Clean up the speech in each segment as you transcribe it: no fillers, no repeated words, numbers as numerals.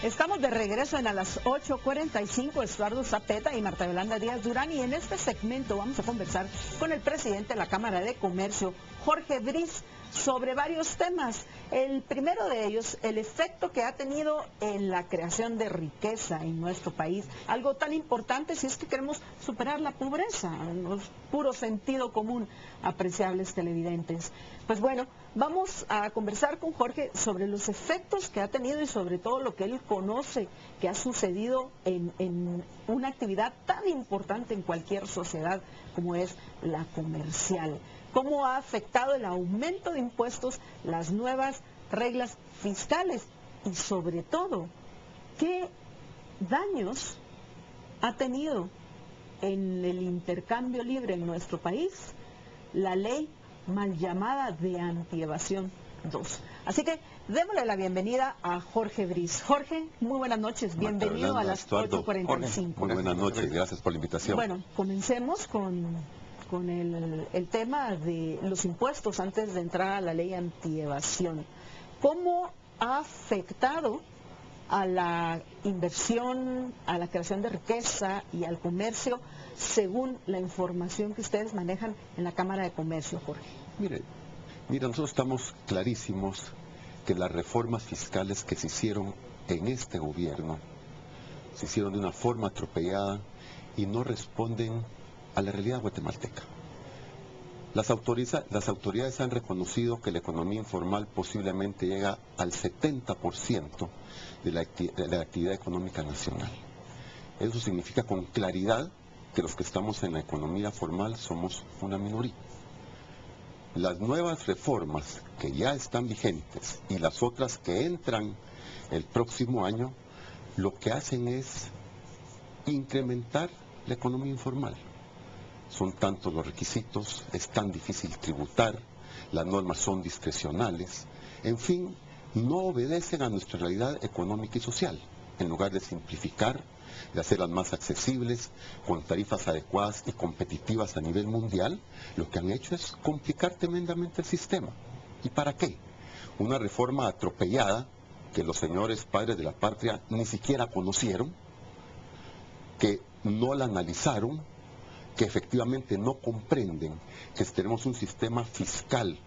Estamos de regreso en a las 8:45, Estuardo Zapeta y Marta Yolanda Díaz Durán, y en este segmento vamos a conversar con el presidente de la Cámara de Comercio, Jorge Briz, sobre varios temas. El primero de ellos, el efecto que ha tenido en la creación de riqueza en nuestro país, algo tan importante si es que queremos superar la pobreza, en puro sentido común, apreciables televidentes. Pues bueno, vamos a conversar con Jorge sobre los efectos que ha tenido y sobre todo lo que él conoce que ha sucedido en una actividad tan importante en cualquier sociedad como es la comercial. Cómo ha afectado el aumento de impuestos, las nuevas reglas fiscales y sobre todo, qué daños ha tenido en el intercambio libre en nuestro país la ley mal llamada de antievasión 2. Así que démosle la bienvenida a Jorge Briz. Jorge, muy buenas noches, bienvenido a las 8:45. Muy buenas noches, gracias por la invitación. Bueno, comencemos con el tema de los impuestos antes de entrar a la ley antievasión. ¿Cómo ha afectado a la inversión, a la creación de riqueza y al comercio, según la información que ustedes manejan en la Cámara de Comercio, Jorge? Mire, nosotros estamos clarísimos que las reformas fiscales que se hicieron en este gobierno se hicieron de una forma atropellada y no responden a la realidad guatemalteca. Las autoridades han reconocido que la economía informal posiblemente llega al 70% de la actividad económica nacional. Eso significa con claridad que los que estamos en la economía formal somos una minoría. Las nuevas reformas que ya están vigentes y las otras que entran el próximo año, lo que hacen es incrementar la economía informal. Son tantos los requisitos, es tan difícil tributar, las normas son discrecionales, en fin, no obedecen a nuestra realidad económica y social. En lugar de simplificar, de hacerlas más accesibles, con tarifas adecuadas y competitivas a nivel mundial, lo que han hecho es complicar tremendamente el sistema. ¿Y para qué? Una reforma atropellada que los señores padres de la patria ni siquiera conocieron, que no la analizaron, que efectivamente no comprenden que si tenemos un sistema fiscal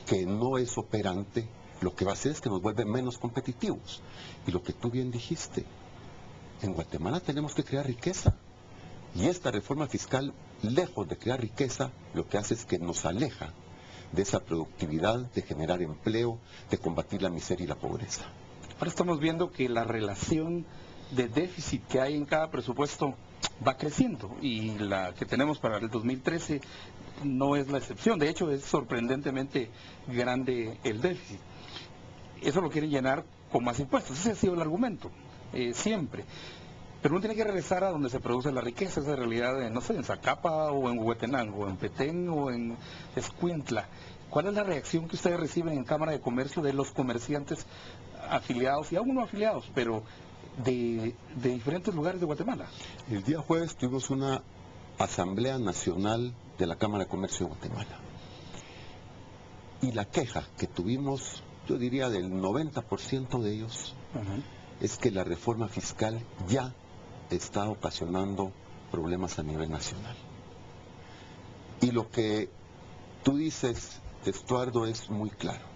que no es operante, lo que va a hacer es que nos vuelve menos competitivos. Y lo que tú bien dijiste, en Guatemala tenemos que crear riqueza. Y esta reforma fiscal, lejos de crear riqueza, lo que hace es que nos aleja de esa productividad, de generar empleo, de combatir la miseria y la pobreza. Ahora estamos viendo que la relación de déficit que hay en cada presupuesto va creciendo y la que tenemos para el 2013 no es la excepción. De hecho, es sorprendentemente grande el déficit. Eso lo quieren llenar con más impuestos. Ese ha sido el argumento, siempre. Pero uno tiene que regresar a donde se produce la riqueza, esa realidad, no sé, en Zacapa o en Huehuetenango, o en Petén o en Escuintla. ¿Cuál es la reacción que ustedes reciben en Cámara de Comercio de los comerciantes afiliados y aún no afiliados, pero de diferentes lugares de Guatemala? El día jueves tuvimos una Asamblea Nacional de la Cámara de Comercio de Guatemala. Y la queja que tuvimos, yo diría del 90% de ellos, es que la reforma fiscal ya está ocasionando problemas a nivel nacional. Y lo que tú dices, Estuardo, es muy claro.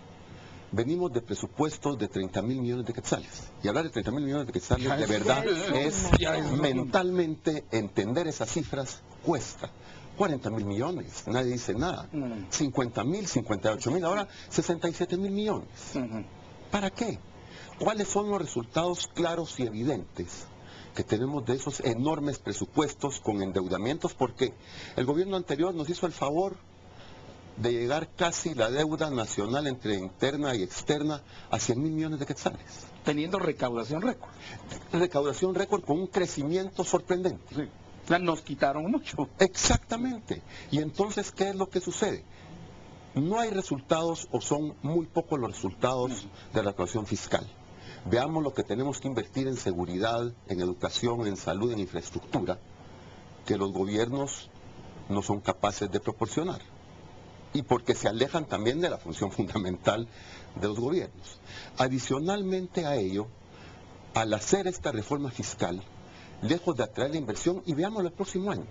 Venimos de presupuestos de 30,000 millones de quetzales. Y hablar de 30,000 millones de quetzales de verdad es mentalmente entender esas cifras cuesta. 40,000 millones, nadie dice nada. 50,000, 58,000, ahora 67,000 millones. ¿Para qué? ¿Cuáles son los resultados claros y evidentes que tenemos de esos enormes presupuestos con endeudamientos? Porque el gobierno anterior nos hizo el favor de llegar casi la deuda nacional entre interna y externa a 100,000 millones de quetzales. Teniendo recaudación récord. Recaudación récord con un crecimiento sorprendente. Sí. O sea, nos quitaron mucho. Exactamente. Y entonces, ¿qué es lo que sucede? No hay resultados o son muy pocos los resultados de la recaudación fiscal. Veamos lo que tenemos que invertir en seguridad, en educación, en salud, en infraestructura, que los gobiernos no son capaces de proporcionar. Y porque se alejan también de la función fundamental de los gobiernos. Adicionalmente a ello, al hacer esta reforma fiscal, lejos de atraer la inversión, y veámoslo el próximo año,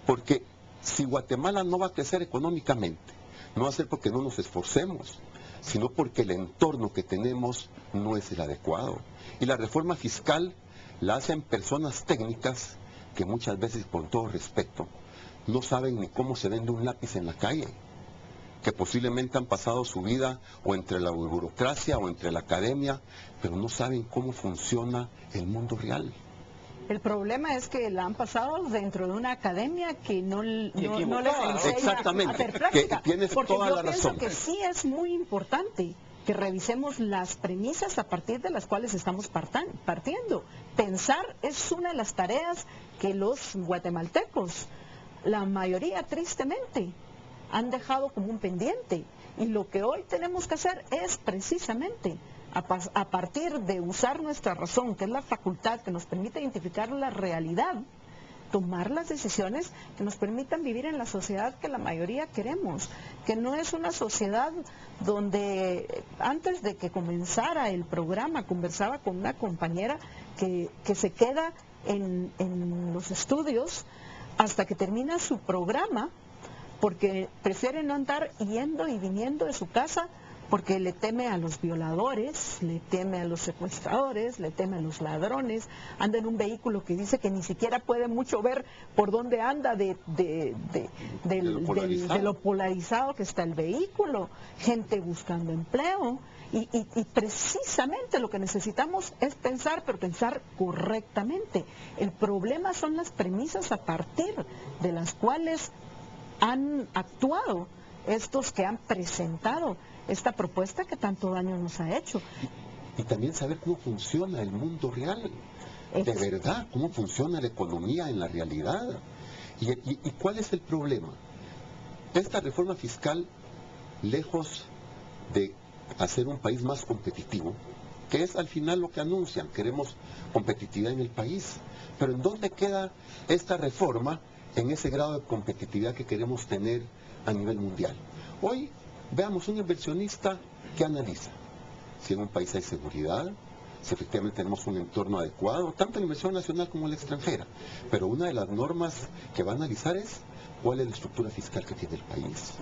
porque si Guatemala no va a crecer económicamente, no va a ser porque no nos esforcemos, sino porque el entorno que tenemos no es el adecuado. Y la reforma fiscal la hacen personas técnicas que muchas veces, con todo respeto, no saben ni cómo se vende un lápiz en la calle, que posiblemente han pasado su vida o entre la burocracia o entre la academia, pero no saben cómo funciona el mundo real. El problema es que la han pasado dentro de una academia que no les enseña Exactamente, a hacer práctica. que tienes porque toda yo la pienso razón. que sí es muy importante que revisemos las premisas a partir de las cuales estamos partiendo. Pensar es una de las tareas que los guatemaltecos, la mayoría tristemente, han dejado como un pendiente. Y lo que hoy tenemos que hacer es precisamente a partir de usar nuestra razón, que es la facultad que nos permite identificar la realidad, tomar las decisiones que nos permitan vivir en la sociedad que la mayoría queremos, que no es una sociedad donde, antes de que comenzara el programa, conversaba con una compañera que se queda en los estudios hasta que termina su programa, porque prefiere no andar yendo y viniendo de su casa, porque le teme a los violadores, le teme a los secuestradores, le teme a los ladrones, anda en un vehículo que dice que ni siquiera puede mucho ver por dónde anda de lo polarizado que está el vehículo, gente buscando empleo, y precisamente lo que necesitamos es pensar, pero pensar correctamente. El problema son las premisas a partir de las cuales han actuado estos que han presentado esta propuesta que tanto daño nos ha hecho. Y también saber cómo funciona el mundo real, de verdad, cómo funciona la economía en la realidad. ¿Y cuál es el problema? Esta reforma fiscal, lejos de hacer un país más competitivo, que es al final lo que anuncian, queremos competitividad en el país, pero ¿en dónde queda esta reforma en ese grado de competitividad que queremos tener a nivel mundial? Hoy veamos un inversionista que analiza si en un país hay seguridad, si efectivamente tenemos un entorno adecuado, tanto en la inversión nacional como en la extranjera. Pero una de las normas que va a analizar es cuál es la estructura fiscal que tiene el país.